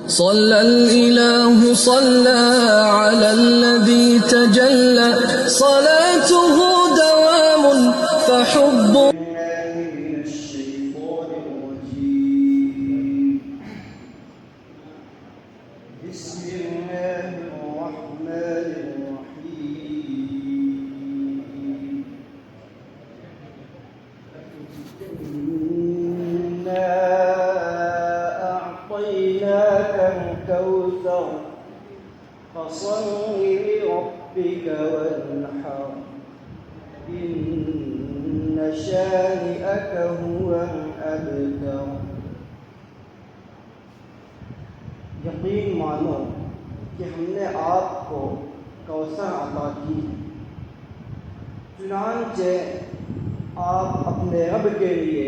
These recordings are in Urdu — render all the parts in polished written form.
صلى الإله صلى على الذي تجلى صلاته دوام فحب. فصل لربك وانحر إن شانئك هو الأبتر. یقین مانو کہ ہم نے آپ کو کوثر عطا کی، چنانچہ آپ اپنے رب کے لیے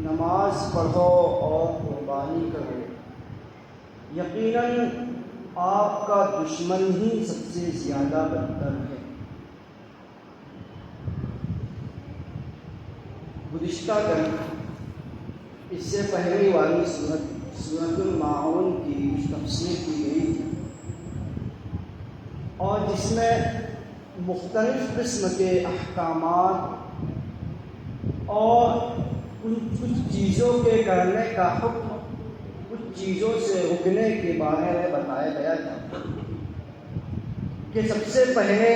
نماز پڑھو اور قربانی کرو، یقیناً آپ کا دشمن ہی سب سے زیادہ بدتر ہے۔ گزشتہ کل اس سے پہلے والی سورۃ الماعون کی تفسیر کی گئی تھی، اور جس میں مختلف قسم کے احکامات اور کچھ چیزوں کے کرنے کا حکم، کچھ چیزوں سے رکنے کے بارے میں بتایا گیا تھا کہ سب سے پہلے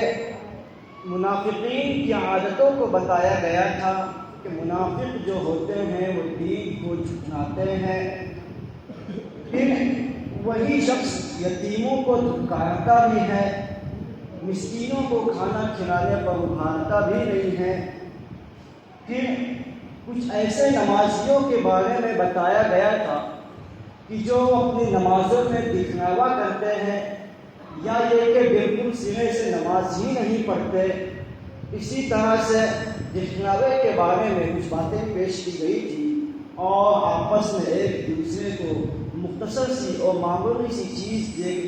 منافقین کی عادتوں کو بتایا گیا تھا کہ منافق جو ہوتے ہیں وہ دین کو جھٹلاتے ہیں، پھر وہی شخص یتیموں کو دھتکارتا بھی ہے، مسکینوں کو کھانا کھلانے پر ابھارتا بھی نہیں ہے، پھر کچھ ایسے نمازیوں کے بارے میں بتایا گیا تھا کہ جو اپنی نمازوں میں دکھلاوا کرتے ہیں، یا یہ کہ بالکل سرے سے نماز ہی نہیں پڑھتے۔ اسی طرح سے دکھلاوے کے بارے میں کچھ باتیں پیش کی گئی تھی، اور آپس میں ایک دوسرے کو مختصر سی اور معمولی سی چیز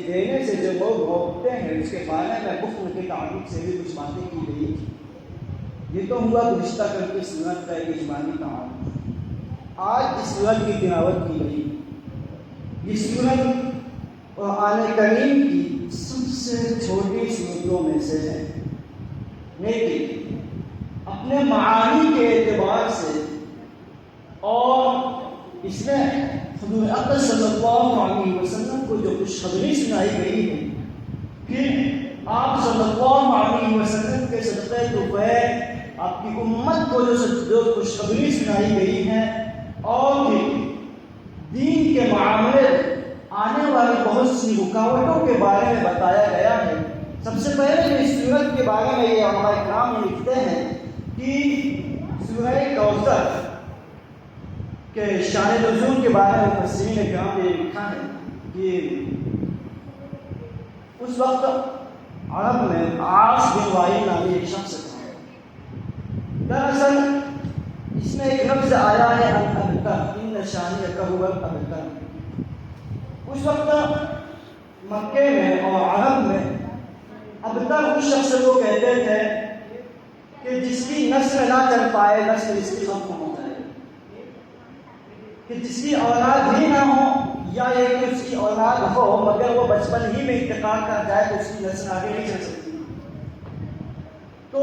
دینے سے جو لوگ روکتے ہیں، اس کے بارے میں بخل کے تعلق سے بھی کچھ باتیں کی گئی تھی۔ یہ تو ہوا گزشتہ کل کی سورت کا ایک اجمالی تعارف۔ آج اس سورت کی تلاوت کی گئی۔ یہ سورت قرآن کریم کی سب سے چھوٹی سورتوں میں سے ہے، لیکن اپنے معانی کے اعتبار سے اور اس میں حضور اکرم صلی اللہ علیہ وسلم کو جو خوشخبری سنائی گئی ہے، پھر آپ صلی اللہ علیہ وسلم کے صدقے طفیل آپ کی امت کو جو خوشخبری سنائی گئی ہے، اور پھر دین کے معاملے آنے والی بہت سی رکاوٹوں کے بارے میں بتایا گیا ہے۔ سب سے پہلے جو اس سورت کے بارے میں یہ علماء کرام لکھتے ہیں کہ سورہ کوثر کے شان نزول کے بارے میں مفسرین کرام نے لکھا ہے کہ اس وقت عرب میں عاص بن وائل نامی ایک شخص تھا۔ دراصل اس میں ایک لفظ آیا ہے الابتر، ان شانئک هو الابتر۔ اس وقت مکے میں اور عرب میں ابتر اس شخص کو کہتے تھے کہ جس کی نسل نہ چل پائے، نسل اس کی ختم ہو جائے، کہ جس کی اولاد ہی نہ ہو، یا یہ کہ اس کی اولاد ہو مگر وہ بچپن ہی میں انتقال کر جائے تو اس کی نسل آگے نہیں چل سکتی۔ تو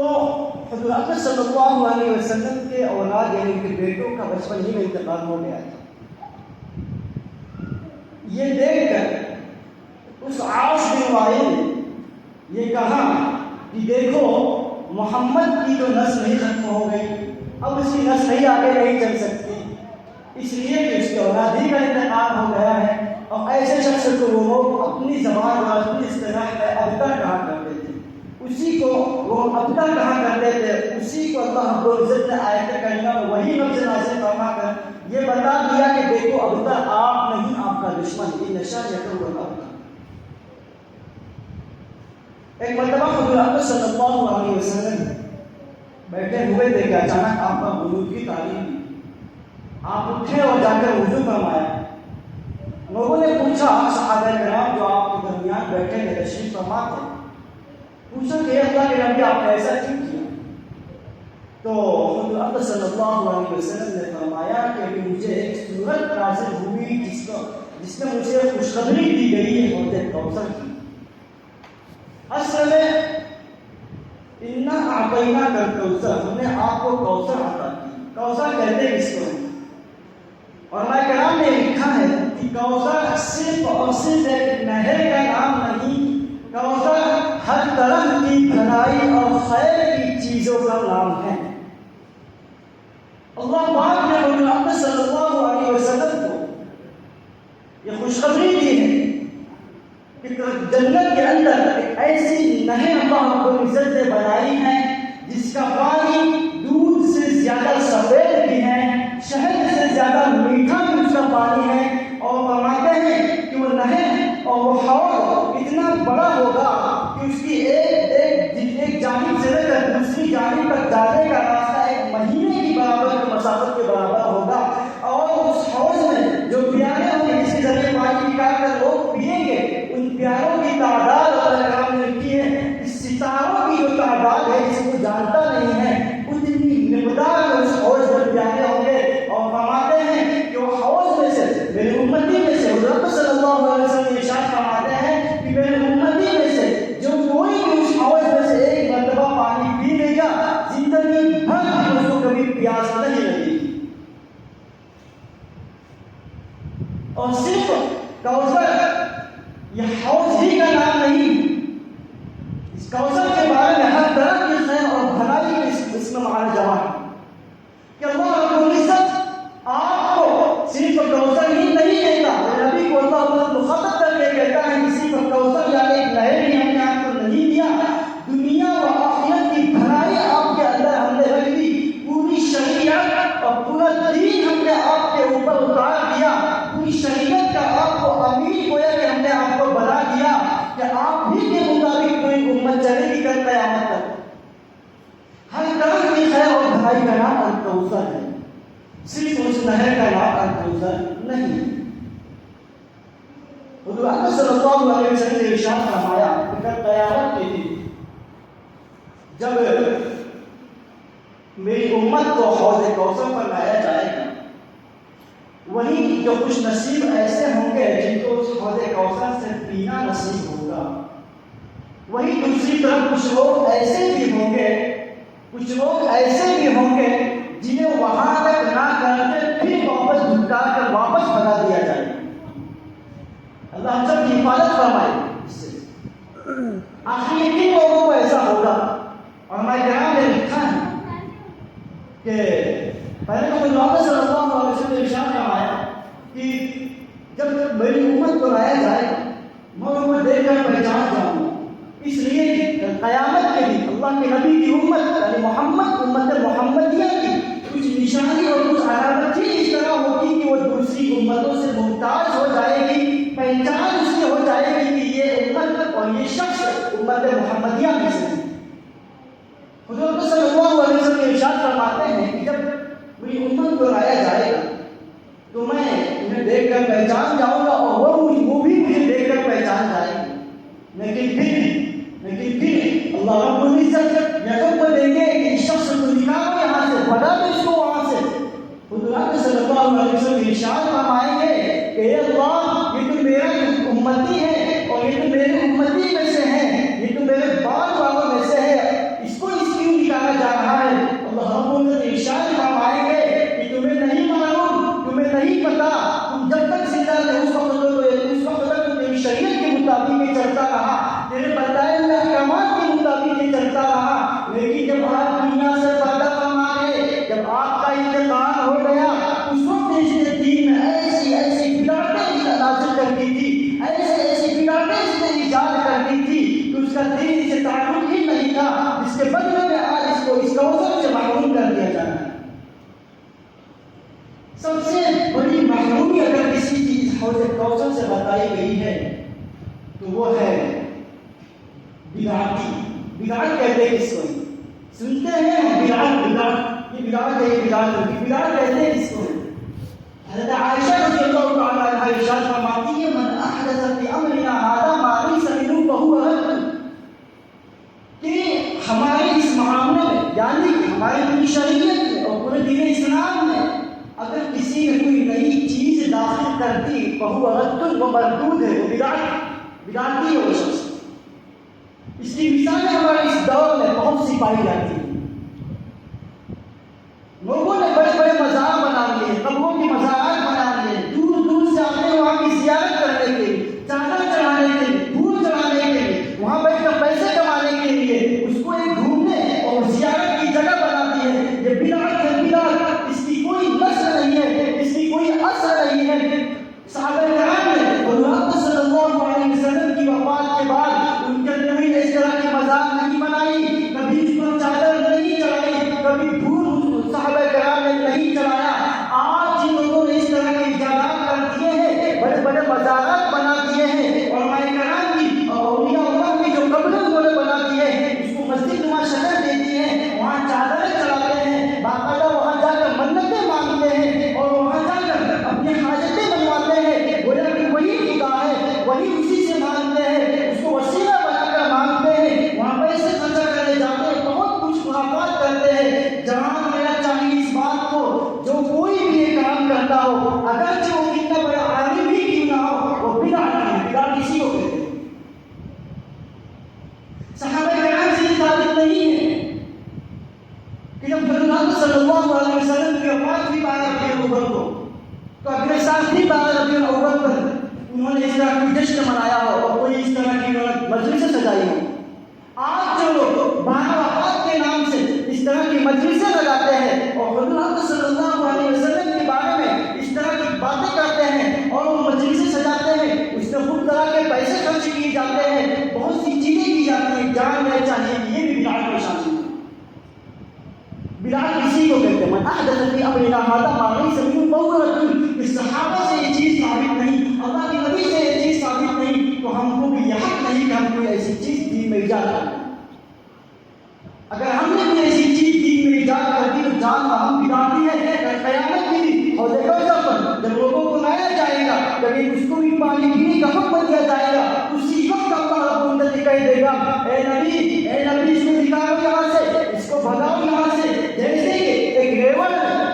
حضور اکرم صلی اللہ علیہ وسلم کے اولاد یعنی ان کے بیٹوں کا بچپن ہی میں انتقال ہو گیا تھا۔ یہ دیکھ کر اس عاص بن وائل نے یہ کہا کہ دیکھو محمد کی تو نسل نہیں ختم ہو گئی، اب اس کی نسل ہی آگے نہیں چل سکتی، اس لیے کہ اس کے اولاد ہی کا انتقال ہو گیا ہے۔ اور ایسے شخص کو وہ لوگ اپنی زبان اور اپنی اصطلاح میں ابتر کہا کرتے تھے، اسی کو وہ ابتر کہا کرتے تھے، اسی کو اللہ رب العزت نے آیت کریمہ میں وہی لفظ نازل فرما کر یہ بتا دیا کہ دیکھو ابتر آپ نہیں، آپ کا دشمن ان شانئک هو الابتر۔ ایک مرتبہ حضور اکرم صلی اللہ علیہ وسلم بیٹھے ہوئے تھے کہ اچانک آپ کا وضو کی تعلیم دی، آپ اٹھے اور جا کر وضو فرمایا۔ لوگوں نے پوچھا، صحابہ کرام جو آپ کے درمیان بیٹھے تھے، تشریف فرما تھے، پوچھا کہ اللہ کے نبی آپ نے ایسا کیوں کیا؟ تو حضور اکرم صلی اللہ علیہ وسلم نے فرمایا کہ مجھے ایک سورت نازل ہوئی جس کو جس میں مجھے خوشخبری دی گئی ہے حوض کوثر کی. اصل میں انا اعطیناک الکوثر، ہم نے آپ کو کوثر عطا کی. کوثر کہتے ہیں اس کو، اور علماء کرام نے لکھا ہے کہ کوثر صرف اور صرف ایک نہر کا نام نہیں، کوثر ہر طرح کی بھلائی اور خیر کی چیزوں کا نام ہے. اللہ پاک نے محمد صلی اللہ علیہ وسلم کو یہ خوشخبری دی ہے کہ جنت کے اندر ایک ایسی نہر اللہ رب العزت نے بنائی ہے جس کا پانی دودھ سے زیادہ سفید بھی ہے، شہد سے زیادہ میٹھا بھی اس کا پانی ہے. اور فرماتے ہیں کہ وہ نہر اور وہ حوض اتنا بڑا ہوگا کہ اس کی ایک جانب سے لے کر دوسری جانب تک جانے کا راستہ ایک مہینے کی برابر کی مسافت کے برابر ہوگا. اور اس حوض میں جو پیالے ہوں گے جس کے ذریعے پانی نکال کر لوگ پیئیں گے، ان پیالوں کی تعداد اللہ نے لکھی ہے اس ستاروں کی جو تعداد ہے جسے وہ جانتا نہیں ہے، اتنی مقدار میں اس حوض میں پیالے ہوں گے. اور فرماتے ہیں کہ وہ حوض میں سے میری امتی میں سے حضرت صلی اللہ علیہ وسلم ارشاد فرماتے ہیں کہ میری امتی میں سے جو کوئی بھی اس حوض میں سے ایک مرتبہ پانی پی لے گا زندگی بھر اس کو کبھی پیاس نہیں لگے گی. اور صرف کوثر یہ حوض ہی کا نام نہیں، اس کوثر کے بارے میں ہر طرح کی خیر اور بھلائی اس میں معنی جمع ہے کہ اللہ رب العزت آپ کو صرف کوثر ہی نہیں دیتا. نبی کو اللہ مخاطب کر کے کہتا ہے کہ صرف کوثر یا ایک نہر ہی ہم نے آپ کو نہیں دیا، دنیا و آخرت کی بھلائی آپ کے اندر ہم نے رکھ دی، پوری شریعت اور پورا دین ہم نے آپ کے اوپر اتار دیا، پوری شریعت کا آپ کو امیر گویا کہ ہم نے آپ کو بنا دیا کہ آپ ہی کے مطابق کوئی امت چلے گی کل قیامت تک. ہر طرح کی خیر اور بھلائی کا نام الکوثر ہے، صرف اس نہر کا نام الکوثر نہیں. حضور اکرم صلی اللہ علیہ وسلم نے ارشاد فرمایا کہ کل قیامت کے دن جب میری امت کو حوض کوثر پر لایا جائے گا، وہی جو خوش نصیب ایسے ہوں گے جن کو اس حوض کوثر سے پینا نصیب ہوگا، وہی دوسری طرف کچھ لوگ ایسے بھی ہوں گے جنہیں وہاں تک نہ کرتے پھر واپس دھکا کر واپس بھگا دیا جائے. اللہ ہم سب کی حفاظت فرمائے اس سے. آخر یہ کن لوگوں کو ایسا ہوگا؟ اور ہمارے کرام نے لکھا ہے کہ پہلے تو محمد صلی اللہ علیہ وسلم نے ارشاد فرمایا کہ جب میری امت کو لایا جائے گا میں امت دیکھ کر پہچان جاؤں گا، اس لیے قیامت کے دن اللہ کے نبی کی امت یعنی محمد امت محمدیہ کی کچھ نشانی اور کچھ علامت ہی اس طرح ہوگی کہ وہ دوسری امتوں سے ممتاز ہو جائے گی، پہچان اس کی ہو جائے گی کہ یہ امت اور یہ شخص امت محمدیہ میں سے. حضور صلی اللہ علیہ وسلم ارشاد فرماتے ہیں کہ جب میری امت کو لایا جائے گا تو میں انہیں دیکھ کر پہچان جاؤں گا اور وہ بھی مجھے دیکھ کر پہچان جائیں گے. لیکن پھر اللہ رب العزت یقین کو دیں گے کہ اس شخص کو نکالو یہاں سے، بھگا دو اس کو وہاں سے. حضور صلی اللہ علیہ وسلم ارشاد فرمائیں گے کہ اے اللہ یہ تو میرا امتی ہے اور یہ تو میرے امتی میں سے ہے، یہ تو میرے بعد والوں میں سے ہے، اس کو کیوں نکالا جا رہا ہے؟ اللہ رب العزت ارشاد فرمائیں گے کہ تمہیں نہیں معلوم، تمہیں نہیں پتا، تم جب تک زندہ تھے اس وقت تک تیری شریعت کے مطابق یہ چلتا رہا، تیرے بتائے ہوئے احکامات کے مطابق یہ چلتا رہا. لیکن جب آپ دنیا سے پردہ فرما گئے، جب آپ کا انتقال ہو گیا، اس وقت اس نے دین میں ایسی بدعتیں نازل کر دی تھی، ایسی بدعتیں اس نے ایجاد کر دی تھی کہ اس کا دین سے تعلق ہی نہیں تھا، جس کے بدلے میں آج اس کو اس کوثر سے محروم کر دیا جا رہا ہے. سب سے بڑی محرومی اگر کسی چیز حوض کوثر سے بتائی گئی ہے تو وہ ہے بدعتی. بدعت کہتے ہیں اس کو، سنتے ہیں ہم بدعت یہ بدعت ہے، یہ بدعت کہتے ہیں اس کو. حضرت عائشہ رضی اللہ تعالی عنہا ارشاد فرماتی ہے من احدث فی امرنا ھذا ما لیس منہ فہو رد، کہ ہمارے اس معاملے میں یعنی کہ ہماری پوری شریعت میں اور پورے دین اسلام میں اگر کسی نے کوئی نئی چیز داخل کر دی فہو رد، مردود ہے، وہ بدعتی ہے وہ شخص۔ اس کی مثالیں ہمارے اس دور میں بہت سی پائی جاتی ہیں۔ لوگوں نے بڑے بڑے مزار بنا لیے، قبروں کے مزارات بنا لیے، دور دور سے آتے ہیں وہاں کی زیارت کرنے کے لیے، چادر چڑھانے کے لیے، پھول چڑھانے کے لیے، وہاں بیٹھ کر پیسے کمانے کے لیے اس کو ایک گھومنے اور زیارت کی جگہ بنا دی ہے۔ یہ بدعت ہے، بدعت، اس کی کوئی نسل نہیں ہے، اس کی کوئی اثر نہیں ہے۔ صحابہ کرام نے حضور صلی اللہ علیہ وسلم کی وفات کے بعد ان کے نبی نے اس طرح کی مزار نہیں بنائی، کبھی اس پر چادر نہیں چڑھائی، کبھی پھول صحابہ کرام نے نہیں چڑھایا۔ آج جن لوگوں نے اس طرح کے ایجادات کر دیے ہیں، بڑے بڑے مزارات بنا دیے ہیں، علماء کرام کی اور اولیاء اللہ کی جو قبریں انہوں نے بنا دی ہے، اس کو مسجد نما شکل دے دی ہے، وہاں چادریں چڑھاتے ہیں، باقاعدہ وہاں جا کر منتیں مانگتے ہیں اور وہاں جا کر اپنی حاجتیں بنواتے ہیں، گویا کہ وہی خدا ہے، وہی اسی سے مانگتے ہیں، اس کو وسیلہ بنا کر مانگتے ہیں، وہاں پیسے خرچہ کرنے جاتے ہیں، بہت کچھ خرافات کرتے ہیں۔ جان لینا چاہیے اس بات کو، جو کوئی بھی یہ کام کرتا ہو، اگرچہ وہ کتنا بڑا عالم بھی کیوں نہ ہو، وہ بدعت ہے۔ بدعت کسی کو کہتے ہیں؟ صحابہ کرام سے یہ ثابت نہیں ہے کہ جب حضرت صلی اللہ علیہ وسلم کی وفات ہوئی 12 ربیع الاول کو، تو اگلے سال بھی 12 ربیع الاول پر انہوں نے اس طرح کی جشن منایا ہو اور کوئی اس طرح کی مجلسیں سجائی ہو۔ آج جو لوگ بہار وفات کے نام سے اس طرح کی مجلسیں لگاتے ہیں اور حضور صلی اللہ علیہ وسلم کے بارے میں اس طرح کی باتیں کرتے ہیں اور وہ مجلسیں سجاتے ہیں، اس میں خود طرح کے پیسے خرچ کیے جاتے ہیں، بہت سی چیزیں کی جاتی ہیں، جان لینا چاہیے کہ یہ بھی بدعت میں شامل ہے۔ بدعت کسی کو کہتے ہیں؟ من احدث فی امرنا ھذا ما لیس منہ فہو رد۔ اس صحابہ سے یہ چیز ثابت نہیں، اللہ کے نبی سے یہ چیز ثابت نہیں، تو ہم کو بھی یہ حق نہیں کہ ہم کوئی ایسی چیز دین میں ایجاد کریں۔ اگر ہم نے بھی ایسی چیز دین میں ایجاد کر دی تو جان ہم بدعتی ہے۔ قیامت کے دن حوض کوثر پر جب لوگوں کو لایا جائے گا، جب اس کو بھی پانی پینے کا حکم دیا جائے گا، اسی وقت اللہ رب العزت کہہ دے گا، اے نبی اس کو نکالو یہاں سے، اس کو بھگاؤ یہاں سے۔ جیسے کہ ایک ریوڑ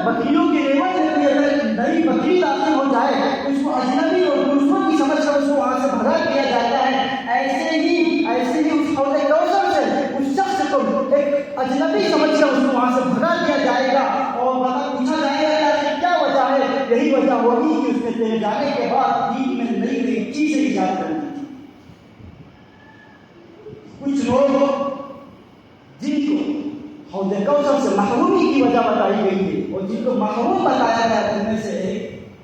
بکریوں کی ریوڑ میں اگر نئی بکری داخل ہو جائے تو اس کو اجنبی اور دوسروں کی سمجھ کر اس کو وہاں سے بھگا دیا جاتا ہے، ایسے ہی اس حوض کوثر سے اس شخص کو ایک اجنبی سمجھ کر اس کو وہاں سے بھگا دیا جائے گا اور پوچھا جائے گا کہ کیا وجہ ہے؟ یہی وجہ ہوگی کہ اس نے تیرے جانے کے بعد دین میں نئی نئی چیزیں ایجاد کر دی۔ کچھ لوگ جن کو حوض کوثر سے محرومی کی وجہ بتائی گئی ہے اور جن کو محروم بتایا گیا ان میں سے ایک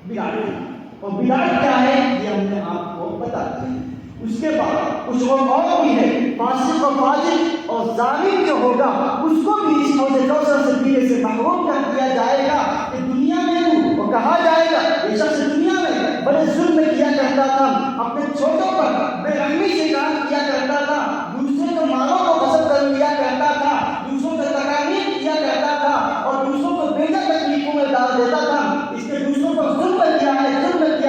بدعت ہے، اور بدعت کیا ہے یہ ہم نے آپ کو بتا دیا۔ اس کے بعد کچھ اور بھی ہے، فاسق و فاجر اور ظالم جو ہوگا اس کو بھی اس حوض کوثر سے پینے سے محروم کر دیا جائے گا کہ دنیا میں وہ کہا جائے گا یہ شخص دنیا میں بڑے ظلم کیا کرتا تھا، اپنے چھوٹوں پر بے رحمی سے کام کیا کرتا تھا، دوسرے کے مالوں کو غصب کر لیا کرتا تھا، دوسروں سے تکالیف کیا کرتا تھا اور دوسروں کو بے جا تکلیفوں میں ڈال دیتا تھا، اس نے دوسروں پر ظلم کیا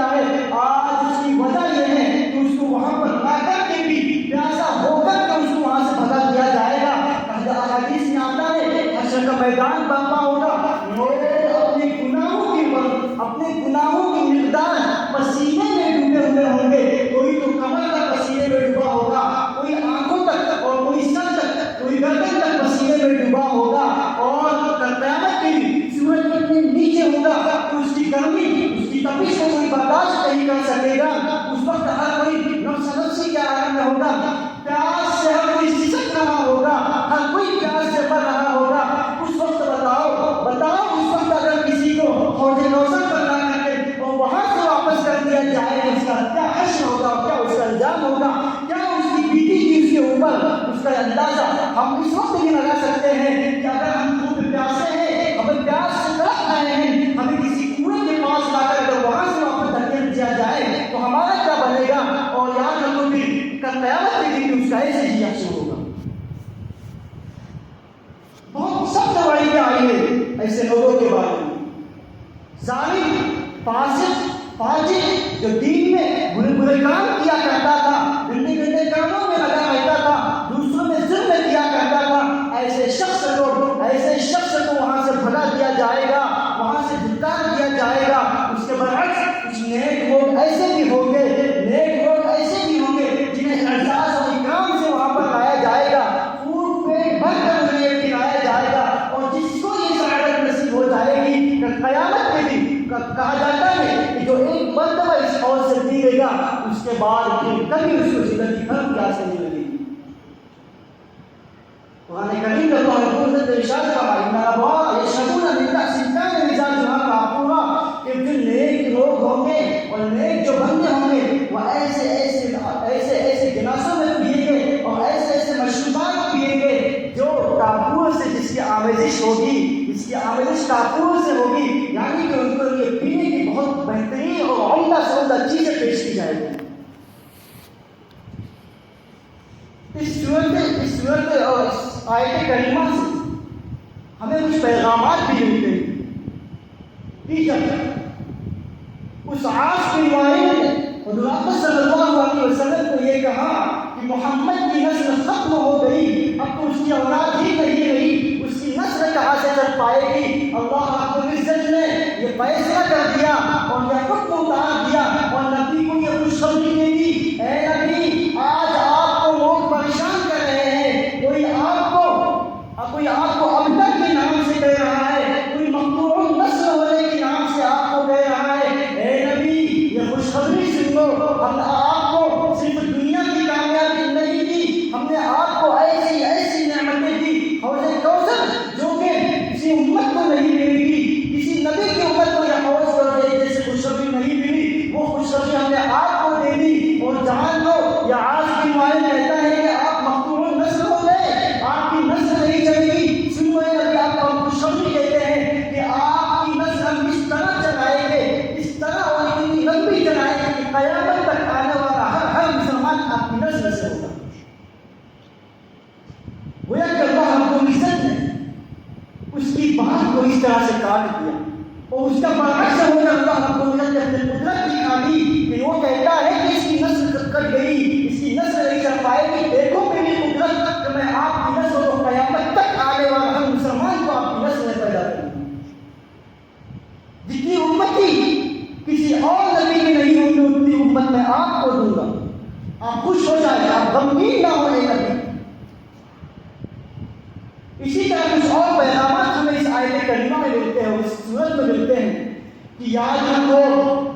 ہے۔ آج اس کی وجہ یہ ہے کہ اس کو وہاں پر لا کر کے بھی پیاسا ہو کر کے اس کو وہاں سے بھگا دیا جائے گا۔ حدیث میں آتا ہے حشر کا میدان برپا ہوگا، لوگ اپنے گناہوں کی مقدار پسینے میں ڈوبے ہوئے ہوں گے، کوئی تو کمر تک پسینے میں ڈوبا ہوگا، کوئی آنکھوں تک اور کوئی سر تک، کوئی گردن تک پسینے میں ڈوبا ہوگا، اور قیامت کے لیے سورج کتنے نیچے ہوگا تو اس کی گرمی اس کی تپش کو کوئی برداشت نہیں کر سکے گا۔ اس وقت ہر کوئی نفس نفسی کے عالم میں ہوگا، پیاس سے ہر کوئی سسک رہا ہوگا، ہر کوئی پیاس سے مر رہا ہوگا۔ اس وقت بتاؤ اس وقت اگر کسی کو حوض کوثر پر لا کر کے اور وہاں سے واپس کر دیا جائے اس کا کیا حشر ہوگا، کیا اس کا انجام ہوگا، کیا اس کی بیتی کی اس کے اوپر اس کا اندازہ ہم اس وقت بھی لگا سکتے ہیں کہ اگر ہم خوب پیاسے ہیں، ہمیں پیاس سے تڑپ رہے ہیں، ہمیں کسی کنویں کے پاس لا کر اگر وہاں سے واپس دھکیل دیا جائے تو ہمارا کیا بنے گا، اور یاد رکھو کہ قیامت کے دن اس کا ایسے ہی حشر ہوگا۔ بہت سخت وعیدیں آئی ہے ایسے لوگوں کے بارے میں، ظالم، فاسق، فاجر جو دین میں برے کام کیا کرتا تھا، گندے گندے کاموں میں لگا رہتا تھا، دوسروں میں ظلم کیا کرتا تھا، ایسے شخص کو وہاں سے بھگا دیا جائے گا، وہاں سے دھکار دیا جائے گا۔ اس کے برعکس کچھ نیک لوگ ایسے بھی ہوں گے، نیک اس کے بعد پھر کبھی اس کو زندگی بھر پیاس نہیں لگے گی۔ قرآن کریم کا اللہ رب العزت ارشاد فرمایا ان الابرار یشربون من کأس کان مزاجها کافورا کہ جو نیک لوگ ہوں گے اور نیک جو بندے ہوں گے وہ ایسے ایسے گلاسوں میں پیئیں گے اور ایسے مشروبات پیئیں گے جو کافور سے جس کی آمیزش ہوگی، جس کی آمیزش کافور سے ہوگی، یعنی کہ ان کو یہ پینے کی بہت بہترین اور عمدہ سے عمدہ چیزیں پیش کی جائے گی۔ اس صورت اور اس آیت کریمہ سے ہمیں کچھ پیغامات بھی ملتے ہیں۔ جب اس عاص بن وائل نے حضور صلی اللہ علیہ وسلم کو یہ کہا کہ محمد کی نسل ختم ہو گئی، اب تو اس کی اولاد ہی نہیں رہی، اس کی نسل کہاں سے چل پائے گی، اللہ رب العزت نے یہ فیصلہ کر دیا اور یہ حکم اتار دیا اور نبی کو یہ خوشخبری دے دی، اے نبی آج آپ کو لوگ پریشان کر رہے ہیں، کوئی آپ کو ابتر کے نام سے کہہ رہا ہے، کوئی مقطوع نسل ہونے کے نام سے آپ کو کہہ رہا ہے، اے نبی یہ خوشخبری سن لو، ہم نے آپ کو صرف دنیا کی کامیابی نہیں دی، ہم نے آپ کو ایسی نعمتیں دی، حوض کوثر جو کہ کسی امت کو نہیں ملے گی، کسی نبی کی امت کو یہ حوض کوثر جیسے خوشخبری نہیں ملی، وہ خوشخبری ہم نے آپ کو دے دی۔ اور جان لو یہ عاص بن وائل کہتا ہے کہ آپ مقطوع نسل ہو گئے، آپ کی نسل نہیں چلے گی، سنو اے نبی آپ کو ہم خوشخبری دیتے ہیں کہ آپ کی نسل ہم اس طرح چلائیں گے، اس طرح اور اتنی لمبی چلائیں گے کہ قیامت تک آنے والا ہر مسلمان آپ کی نسل سے ہوگا۔ گویا کہ اللہ رب العزت نے اس کی بات کو اس طرح سے کاٹ دیا اور اس کا برعکس ہو کر اللہ رب العزت نے اپنے قدرت دکھا دی کہ وہ کہتا ہے کہ اس کی نسل کٹ گئی، اس کی نسل نہیں چل پائے گی، دیکھو میری قدرت کہ میں آپ کی نسل کو قیامت تک آنے والا ہر مسلمان کو آپ کی نسل میں پیدا کروں گا۔ جتنی امتی کسی اور نبی کی نہیں ہوگی اتنی امت میں آپ کو دوں گا، آپ خوش ہو جائیں، آپ غمگین نہ ہو نبی۔ اسی طرح کچھ اور پیغامات ہمیں اس آیت کریمہ میں ملتے ہیں اور اس صورت میں ملتے ہیں کہ یاد رکھو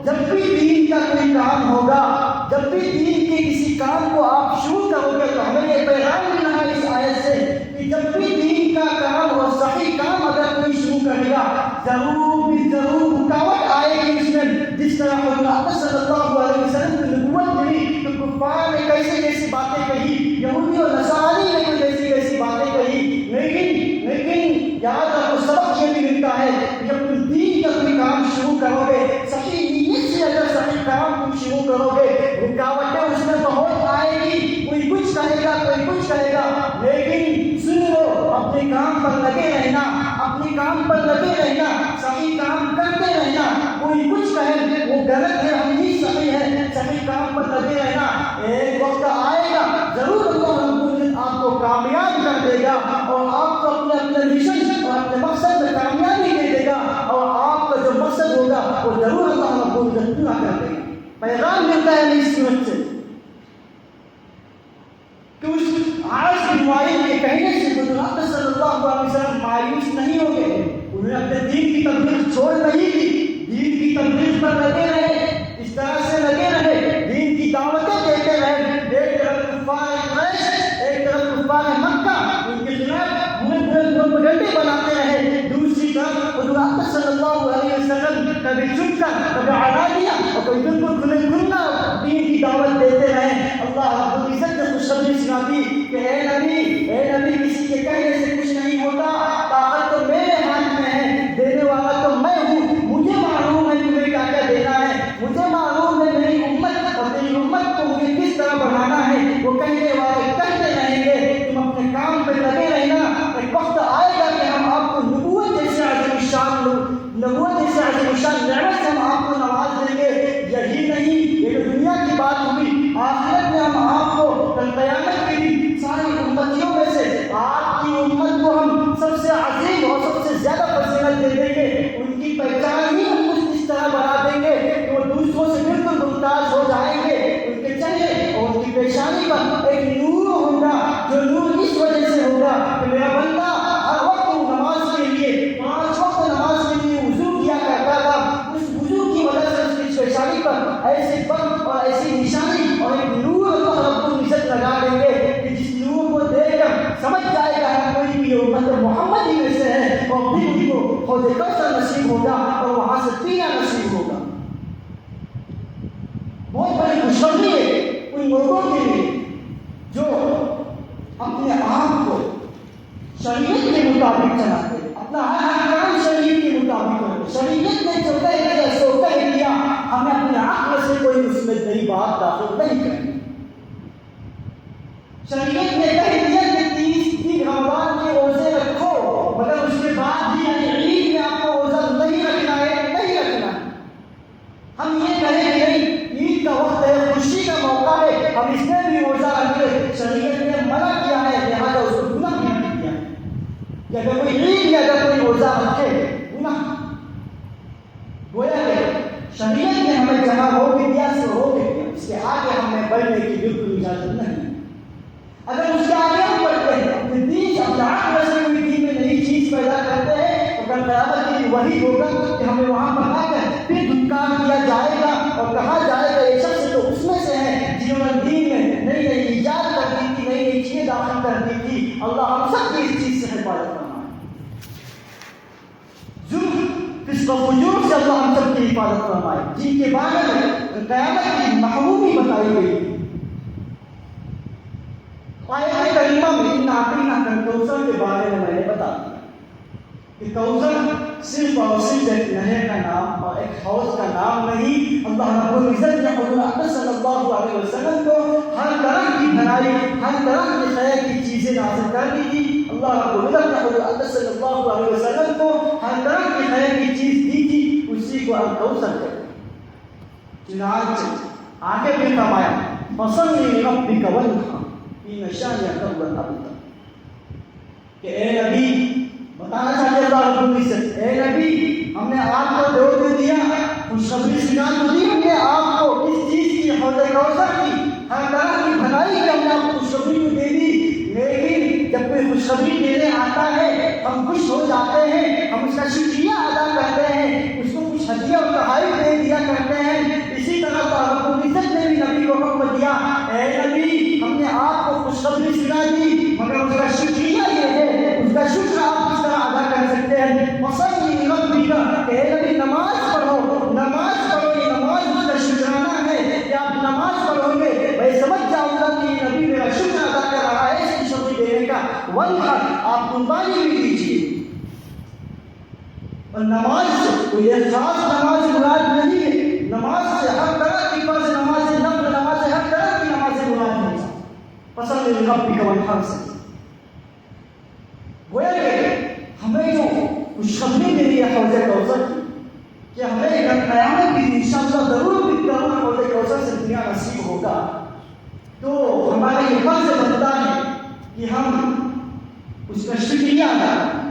جب بھی دین کا کوئی کام ہوگا، جب بھی دین کے کسی کام کو آپ شروع کرو گے تو ہمیں یہ پیغام مل رہا ہے اس آیت سے کہ جب بھی دین کا کام اور صحیح کام اگر کوئی شروع کرے گا ضرور رکاوٹ آئے گی اس میں، جس طرح حضور صلی اللہ علیہ وسلم کی نبوت ملی تو کفار نے کیسی باتیں کہی، یہودی اور نصارانی نے کیسی باتیں کہی، لیکن یاد رکھو سبق یہ بھی ملتا ہے کہ جب تم دین کا کوئی کام شروع کرو گے، صحیح نیت سے اگر صحیح کام تم شروع کرو گے، رکاوٹیں اس میں بہت آئے گی، کوئی کچھ کہے گا، لیکن سن لو اپنے کام پر لگے رہنا، صحیح کام کرتے رہنا، کوئی کچھ کہے وہ غلط ہے ہم ہی صحیح ہے، صحیح کام پر لگے رہنا، ایک وقت آئے گا ضرور اللہ رب العزت آپ کو کامیاب کر دے گا اور آپ کو اپنے مشن اور اپنے مقصد میں کامیابی دے دے گا اور آپ کا جو مقصد ہوگا وہ ضرور اللہ رب العزت پورا کر دے گا۔ پیغام ملتا ہے اس صورت سے کہ اس عاص بن وائل کے کہنے سے حضور صلی اللہ علیہ وسلم مایوس نہیں ہو گئے، انہوں نے اپنے دین کی تبلیغ چھوڑ نہیں دی، دین کی تبلیغ پر لگے رہے، اس طرح سے لگے رہے، دین کی دعوتیں دیتے رہے، ایک طرف کفار قریش، ایک طرف کفار مکہ ان کے خلاف پروپیگنڈے بناتے رہے، دوسری طرف حضور صلی اللہ علیہ وسلم کبھی چھپ کر کبھی علانیہ اور کبھی بالکل کھلا دین کی دعوت دیتے رہے۔ اللہ رب العزت نے خوشخبری سنا دی کہ اے نبی کسی کے کہنے سے کچھ نہیں ہوتا، طاقت تو میرے ہاتھ میں ہے، دینے والا تو میں ہوں، مجھے معلوم ہے تمہیں کیا کیا دینا ہے، مجھے معلوم ہے میری امت اور تیری امت کو مجھے کس طرح بڑھانا ہے، وہ کہنے والے کہتے رہیں گے، تم اپنے کام پہ لگے رہنا، ایک وقت آئے گا کہ ہم آپ کو نبوت جیسے عظیم الشان نعمت سے ہم آپ کو نواز دیں گے۔ یہی نہیں، یہ تو دنیا کی بات ہوئی، آخرت میں ہم آپ کو کل قیامت کے دن ساری امتیوں میں سے آپ کی امت کو ہم سب سے عظیم اور سب سے زیادہ فضیلت دے دیں گے، ان کی پہچان ہی ہم کچھ اس طرح بنا دیں گے کہ وہ دوسروں سے بالکل ممتاز ہو جائیں گے، ان کے چہرے اور ان کی پیشانی پر ایک نور ہوگا، جو نور اس وجہ سے ہوگا کہ میرا بندہ ہر وقت نماز کے لیے 5 وقت نماز کے لیے وضو کیا کرتا تھا، اس وضو کی وجہ سے اس کی پیشانی پر ایسے بم اور ایسی نشانی حوض کوثر نصیب ہوگا اور وہاں سے پینا نصیب ہوگا۔ بہت بڑی خوشخبری ہے ان لوگوں کے لیے جو اپنے آپ کو شریعت کے مطابق چلاتے، اپنا ہر کام شریعت کے مطابق کرتے۔ شریعت نے جو کہہ دیا سو کہہ دیا، ہمیں اپنے عقل سے کوئی اس میں نئی بات داخل نہیں کرنی۔ شریعت نے کہہ دیا کہ 30 دن رمضان کے روزے رکھو، مگر اس کے بعد بھی عید میں آپ کو روزہ نہیں رکھنا ہے، نہیں رکھنا ہے۔ ہم یہ کہیں کہ نہیں، عید کا وقت ہے، خوشی کا موقع ہے، ہم اس میں بھی روزہ رکھیں، شریعت نے منع کیا ہے، لہٰذا اس کو گناہ نہیں کیا ہے کہ اگر کوئی عید میں اگر کوئی روزہ رکھے گناہ۔ گویا کہ شریعت نے ہمیں جہاں روک دیا سو روک دیا، اس کے آگے ہمیں بڑھنے کی بالکل اجازت نہیں۔ اگر اس کے آگے ہم بڑھتے ہیں، اپنے دین اپنے عقل سے کوئی دین میں نئی چیز پیدا کرتے ہیں، تو کل قیامت کے دن وہی ہوگا کہ ہمیں وہاں پر آ کر پھر دھکار دیا جائے گا اور کہا جائے گا یہ شخص تو اس میں سے ہے جنہوں نے دین میں نئی نئی ایجاد کر دی تھی، نئی نئی چیزیں داخل کر دی تھی۔ اللہ ہم سب کی اس چیز سے حفاظت فرمائے، ظلم فسق و فجور سے اللہ ہم سب کی حفاظت فرمائے، جن کے بارے میں قیامت کی محرومی بتائی گئی۔ آیت کریمہ میں ان اعطیناک الکوثر کے بارے میں نے بتا دیا کہ کوثر صرف اور صرف ایک نہر کا نام اور ایک حوض کا نام نہیں، اللہ رب العزت نے حضور اکرم صلی اللہ علیہ وسلم کو ہر طرح کی بھلائی، ہر طرح کی خیر کی چیزیں نازل کر دی تھی۔ اللہ رب العزت نے حضور اکرم صلی اللہ علیہ وسلم کو ہر طرح کی خیر کی چیز دی تھی، اسی کو الکوثر کہتے ہیں۔ چنانچہ آگے بھی فرمایا فصلی لربک وانحر ان شانئک هو الابتر، کہ اے نبی بتانا چاہتے اللہ رب العزت، اے نبی ہم نے آپ کو دعوت دیا، خوشخبری سنا تو دی ہم نے آپ کو اس چیز کی، حوض کوثر کی، ہر طرح کی بھلائی کی ہم نے آپ کو خوشخبری کو دے دی، لیکن جب کوئی خوشخبری دینے آتا ہے ہم خوش ہو جاتے ہیں، ہم اس کا شکریہ ادا کرتے ہیں، اس کو کچھ ہدیہ اور تحائف دے دیا کرتے ہیں۔ اسی طرح اللہ رب العزت نے بھی نبی کو حکم دیا، اے نبی ہم نے آپ کو خوشخبری سنا دی، مگر اس کا شکریہ یہ ہے، اس کا شکر آپ کس طرح ادا کر سکتے ہیں؟ فصلی لربک، اے نبی نماز پڑھو، نماز پڑھو، یہ نماز اس کا شکرانہ ہے کہ آپ نماز پڑھو گے، میں سمجھ جاؤں گا کہ یہ نبی میرا شکر ادا کر رہا ہے اس کی شکر دینے کا۔ وانحر، آپ قربانی بھی دیجیے۔ اور نماز سے کوئی خاص نماز مراد نہیں ہے، نماز سے ہر طرح کی فرض نماز، نفل نماز، ہر طرح کی نماز مراد نہیں ہے۔ فصلی لربک وانحر سے گویا کہ ہمیں جو خوشخبری ملی ہے حوض کوثر کی، کہ ہمیں قیامت کی انشاءاللہ ضرور بھی کرنا حوض کوثر سے دنیا نصیب ہوگا، تو ہمارا یہ فرض بنتا ہے کہ ہم اس کا شکریہ ادا کریں۔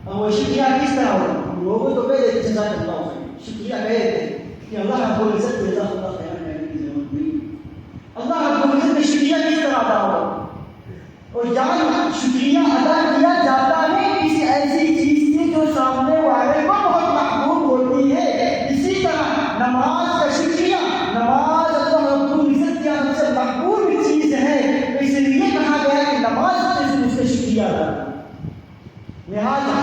اور وہ شکریہ کس طرح ہوگا؟ ہم لوگوں تو پہلے جزاک اللہ خیر شکریہ کہتے ہیں کہ اللہ رب العزت کو جزاک اللہ خیر کہنے کی ضرورت نہیں۔ اللہ رب العزت کا شکریہ کس طرح ادا ہوگا؟ اور جان شکریہ ادا کیا جاتا ہے کسی ایسی چیز سے جو سامنے والے کو بہت محبوب ہوتی ہے۔ اسی طرح نماز کا شکریہ، نماز اللہ رب العزت کی طرف سے محبوب چیز ہے، اس لیے کہا گیا کہ نماز سے اس کا شکریہ ادا کریں۔ لہٰذا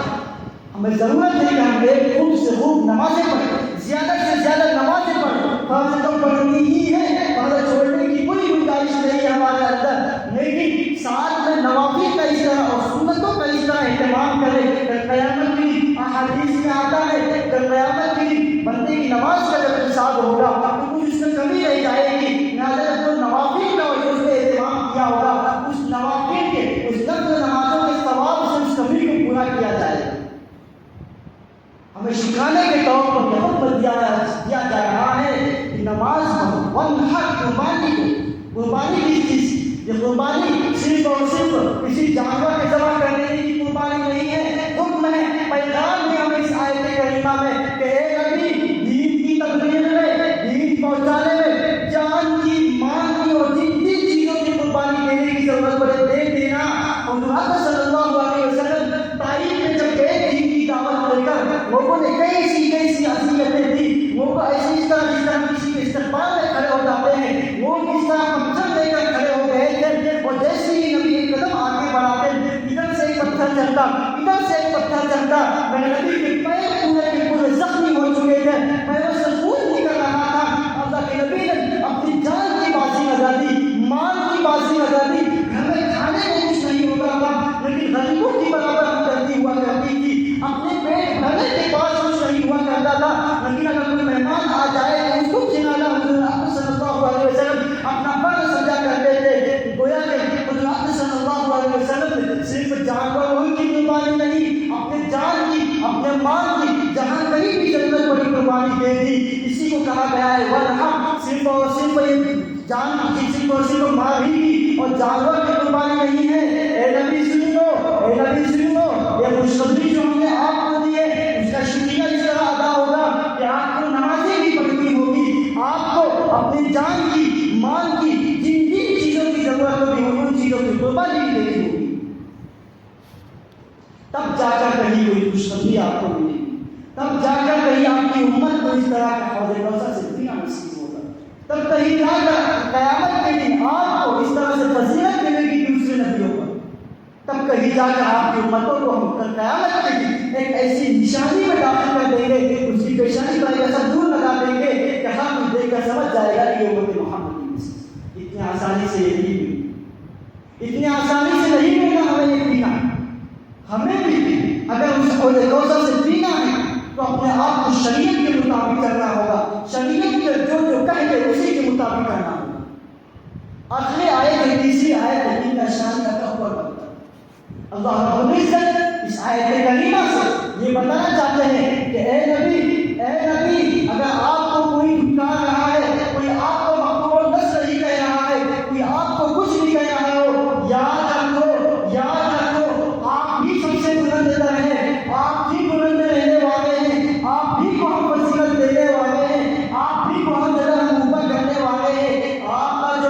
ہمیں ضرورت ہے کہ ہم ایک خوب سے خوب نمازیں پڑھیں، زیادہ سے زیادہ نمازیں پڑھیں، فرض تو پڑھنی ہی ہے، فرض چھوڑنے کی کوئی گنجائش نہیں ہے ہمارے اندر، لیکن ساتھ میں نوافل کا اس طرح اور سنتوں کا اس طرح اہتمام کرے کہ قیامت کی احادیث میں آتا ہے کہ قیامت کی بندے کی نماز کا جب حساب ہوگا تو کچھ اس میں کمی رہ جائے گی، لہٰذا جو نوافل کا اس نے اہتمام کیا ہوگا اس نوافل کے، اس نفل نمازوں کے ثواب سے اس کمی کو پورا کیا جائے گا۔ ہمیں سکھانے کے طور پر یہ حکم دیا جا رہا ہے کہ نماز پڑھو، وانحر، قربانی کو، قربانی کس چیز کی؟ یہ قربانی صرف اور صرف کسی جانور کے ذبح کرنے کی قربانی نہیں ہے، حکم ہے، پیغام ہے ہمیں اس آیت کریمہ میں کہ اے نبی دین کی تبلیغ میں، دین پہنچانے میں جان کی، مان کی اور جن جن چیزوں کی قربانی دینے کی ضرورت پڑے دے دینا۔ حضور صلی اللہ علیہ وسلم تاریخ میں جب گئے دین کی دعوت لے کر، لوگوں نے کیسی اذیتیں دی، وہ ایسی اس طرح کسی کے استقبال میں کھڑے ہو جاتے ہیں، وہ اس طرح پتھر لے کر کھڑے ہو گئے تھے، اور جیسے ہی نبی ایک قدم آگے بڑھاتے ادھر سے ایک پتھر جان کسی کو مار بھی دی اور جانور کی قربانی نہیں ہے. اے نبی سن لو، اے نبی سن لو، یہ خوشخبری جو ہم نے آپ کو دی ہے اس کا شکریہ اس طرح ادا ہوگا کہ آپ کو نمازیں بھی پڑھنی ہوگی، آپ کو اپنی جان کی، مال کی، جن جن چیزوں کی ضرورت ہوگی ان چیزوں کی قربانی بھی دینی ہوگی. تب جا کر کہیں کوئی خوشخبری آپ کو ملے گی، تب جا کر کہیں آپ کی امت کو اس طرح کا حوض کوثر سے پینا نصیب ہوگا، تب کہیں جا کر قیامت کے دن آپ کو اس طرح سے فضیلت ملے گی دوسرے نبیوں پر. تب کہیں جا کر آپ کی امتوں کو ہم قیامت کے دن ایک ایسی نشانی میں داخل کر دیں گے، اس کی پیشانی پر ایسا دور لگا دیں گے کہ ہم دیکھ کر سمجھ جائے گا کہ یہ امت محمدی ہے. اتنی آسانی سے یہ نہیں ملی، اتنی آسانی سے نہیں ملنا ہمیں یہ پینا. ہمیں بھی اگر اس حوض کوثر سے پینا ہے تو اپنے آپ کو شریعت کے مطابق کرنا ہوگا، شریعت کے جو کہے گے اسی کے مطابق کرنا ہوگا. آخری آیت ہے، تیسری آیت ہے، ان کا شان کا تقویٰ بنتا ہے. اللہ رب العزت اس آیت کریمہ سے یہ بتانا چاہتے ہیں کہ اے نبی اگر آپ کو کوئی دھمکا رہا ہے، کوئی آپ کو مقبول نصر نہیں کہہ رہا ہے، کوئی آپ کو کچھ نہیں کہہ رہا ہو، یاد رکھو آپ بھی سب سے بلند تر ہیں، آپ بھی بلند رہنے والے ہیں، آپ بھی کو ہم فضیلت دینے والے ہیں، آپ بھی کو ہم جگہ اوپر کرنے والے ہیں. آپ کا جو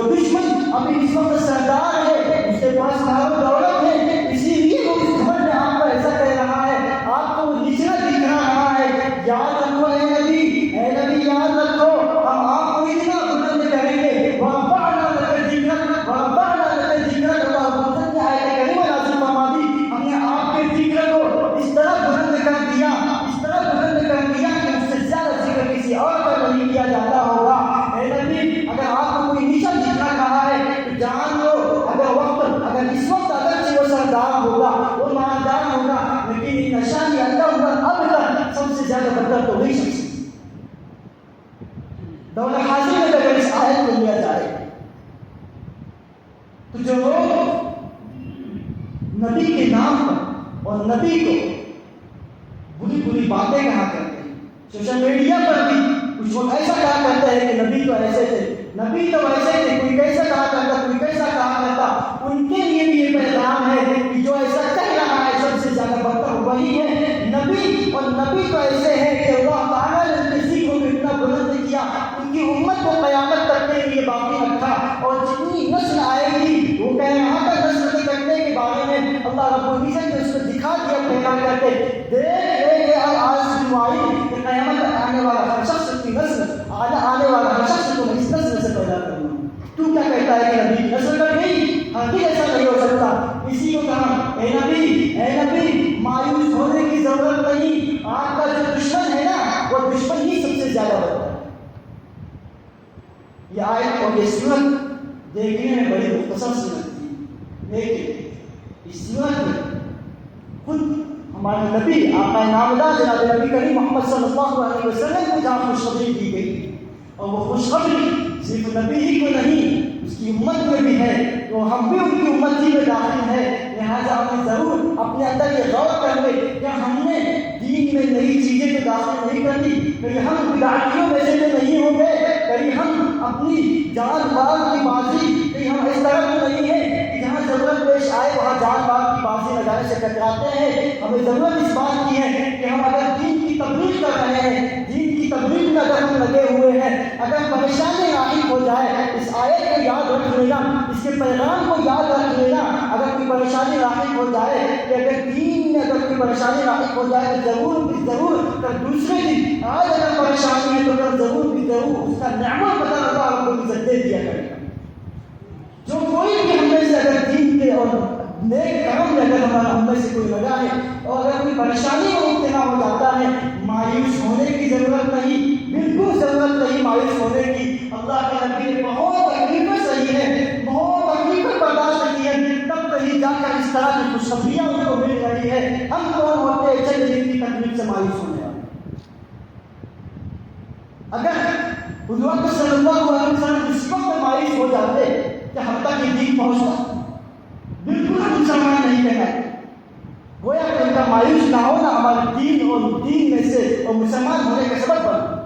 دشمن ابھی اس وقت سردار ہے، اس کے پاس مال و دولت ہے، اسی لیے وہ اس گھمنڈ میں آپ کو ایسا کہہ رہا ہے، آپ کو نچلا دکھ رہا ہے. یاد رکھو اے نبی یاد رکھو، ہم آپ کو اتنا بلند کریں گے. وَرَفَعْنَا لَكَ ذِكْرَكَ وَرَفَعْنَا لَكَ ذِكْرَكَ. اللہ بولتے ہیں آیت کریمہ نازل فرما دی، ہم نے آپ کے ذکر کو اس طرح بلند کر دیا، اس طرح بلند کر دیا کہ اس سے زیادہ ذکر کسی اور کا نہیں کیا جاتا ہوگا. اے نبی اگر آپ کو کوئی نیچا دکھ رہا ہے تو جان لو، اگر اس وقت اگرچہ وہ سردار ہوگا، وہ مالدار ہوگا، لیکن یہ نشانی اللہ ہوگا اب تک سب سے زیادہ بدتر تو نہیں سکتی. دور حاضر میں اگر اس آیت کو لیا جائے تو جو لوگ نبی کے نام پر اور نبی کو بری باتیں کہا کرتے ہیں، سوشل میڈیا پر بھی کچھ لوگ ایسا کہا کرتے ہیں کہ نبی تو ایسے تھے، نبی تو ویسے تھے، کوئی کیسا کہا کرتا، کوئی کیسا کہا کرتا. ان کے لیے بھی یہ پیغام ہے کہ جو ایسا کہہ رہا ہے سب سے زیادہ بدتر وہی ہے نبی. اور نبی تو ایسے ہیں کہ اللہ تعالیٰ نے ان کے ذکر کو اتنا بلند کیا، ان کی امت کو قیامت تک کے لیے باقی رکھا، اور جتنی نسل آئے گی وہ یہاں پر نسل کے کرنے کے بارے میں اللہ رب العزت نے اس کو دکھا دیا پھیلا کر کے. دیکھ آج سنوائی کہ قیامت آنے والا ہر شخص کی نسل، آنے والا ہر شخص کو اس نسل سے پیدا کرنا. تو کیا کہتا ہے کہ نبی نسل کر گئی؟ ہرگز ایسا نہیں ہو سکتا. اسی کو کہا اے نبی مایوس ہونے کی ضرورت نہیں، آپ کا جو دشمن ہے نا وہ دشمن ہی سب سے زیادہ ہوتا ہے. یہ آیت اور یہ سورت دیکھنے میں بڑی مختصر سورت تھی، لیکن اس سورت میں خود ہمارے نبی آقا نامدار جناب نبی کریم محمد صلی اللہ علیہ وسلم کو جہاں خوشخبری دی گئی، اور وہ خوشخبری صرف نبی ہی کو نہیں اس کی امت میں بھی ہے، تو ہم بھی ان کی امت ہی میں داخل ہے. لہٰذا ہمیں ضرور اپنے اندر یہ غور کر لیں کہ ہم نے دین میں نئی چیزیں تو داخل نہیں کر دی، کہیں ہم بدعتیوں میں سے تو نہیں ہو گئے، کہیں ہم اپنی جان مال کی بازی، کہیں ہم اس طرح تو نہیں ہے کہ جہاں ضرورت پیش آئے وہاں جان مال کی بازی لگانے سے کتراتے ہیں. ہمیں ضرورت اس بات کی ہے کہ ہم اگر دین کی تبلیغ کر رہے ہیں، دین کی تبلیغ میں اگر ہم لگے ہوئے ہیں، اگر پریشانی لاحق ہو جائے اس آیت کو یاد رکھ لینا، اس کے پیغام کو یاد رکھ لینا. اگر کوئی پریشانی لاحق ہو جائے کہ اگر دین میں اگر کوئی پریشانی لاحق ہو جائے تو ضرور کل دوسرے دن آج اگر پریشانی ہے تو کل ضرور اس کا نعمت پتہ لگا آپ کو عزت دے دیا کرے گا. جو کوئی بھی ہم میں سے اگر دین کے اور نیک کام میں اگر ہم میں سے کوئی لگا ہے اور اگر کوئی پریشانی میں مبتلا ہو جاتا ہے، مایوس ہونے کی ضرورت نہیں، بالکل ضرورت نہیں مایوس ہونے کی. اللہ کے نبی نے بہت تکلیفیں سہی ہیں، بہت تکلیفیں برداشت کی ہیں، تب کہیں جا کر اس طرح کی خوشخبریاں ان کو مل رہی ہے. ہم کون ہوتے ہیں چند دن کی تکلیف سے مایوس ہونے والے؟ اگر حضور صلی اللہ علیہ وسلم اس وقت مایوس ہو جاتے کہ ہم تک یہ دین پہنچتا، بالکل ہم مسلمان نہیں کہتے، گویا کہ ان کا مایوس نہ ہونا ہمارے دین اور دین میں سے اور مسلمان ہونے کا سبب بنا.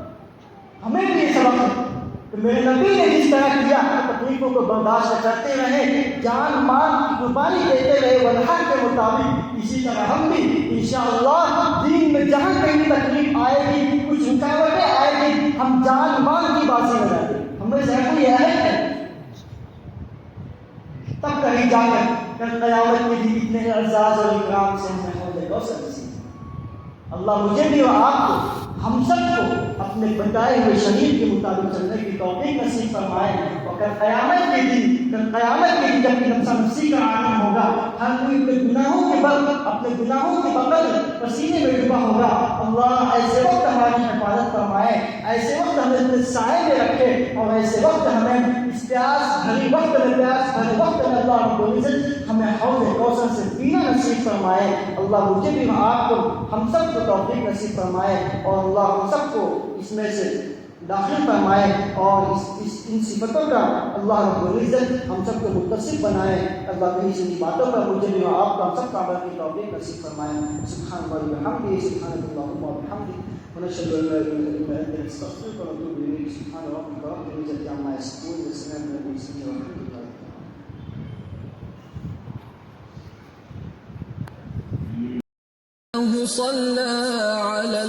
ہمیں بھی یہ سبق ہے تو میرے نبی نے جس طرح کیا تکلیفوں کو برداشت کرتے رہے, جان مال کی قربانی دیتے رہے والحق کے مطابق, اسی طرح ہم بھی انشاءاللہ دین میں جہاں کہیں تکلیف آئے گی, کچھ رکاوٹیں آئے گی, ہم جان مال کی بازی میں رہتے ہیں. ہمیں ذہن یہ ہے تب کہیں جا کر قیامت کے دن اتنے اعزاز اور اکرام سے ہمیں حوض کوثر نصیب. اللہ مجھے بھی اور آپ کو, ہم سب کو اپنے بتائے ہوئے شریعت کے مطابق چلنے کی توفیق نصیب فرمائے. اور قیامت کے دن جب کہ نفسا نفسی کا عالم ہوگا, ہر کوئی اپنے گناہوں کے بغل پسینے میں ڈوبا ہوگا, اللہ ایسے وقت ہماری حفاظت فرمائے, ایسے وقت ہمیں اپنے سائے میں رکھے, اور ایسے وقت ہمیں اس پیاس بھری وقت میں اللہ رب العزت ہمیں حوض کوثر سے پینا نصیب فرمائے. اللہ مجھے بھی آپ کو, ہم سب کو توفیق نصیب فرمائے, اور اللہ ہم سب کو اس میں سے داخل فرمائے, اور ان صفتوں کا اللہ رب العزت ہم سب کو متصف بنائے. اللہ کہیں سے ان باتوں پر مجھے بھی آپ کو ہم سب کا عمل کی توفیق نصیب فرمائے. سبحان اللہ وبحمدہ, سبحان اللہ وبحمدہ, ونشهد ان لا اله الا انت نستغفرك ونتوب اليك. سبحان ربك رب العزة عما يصفون وسلام على المرسلين والحمد لله. صلى على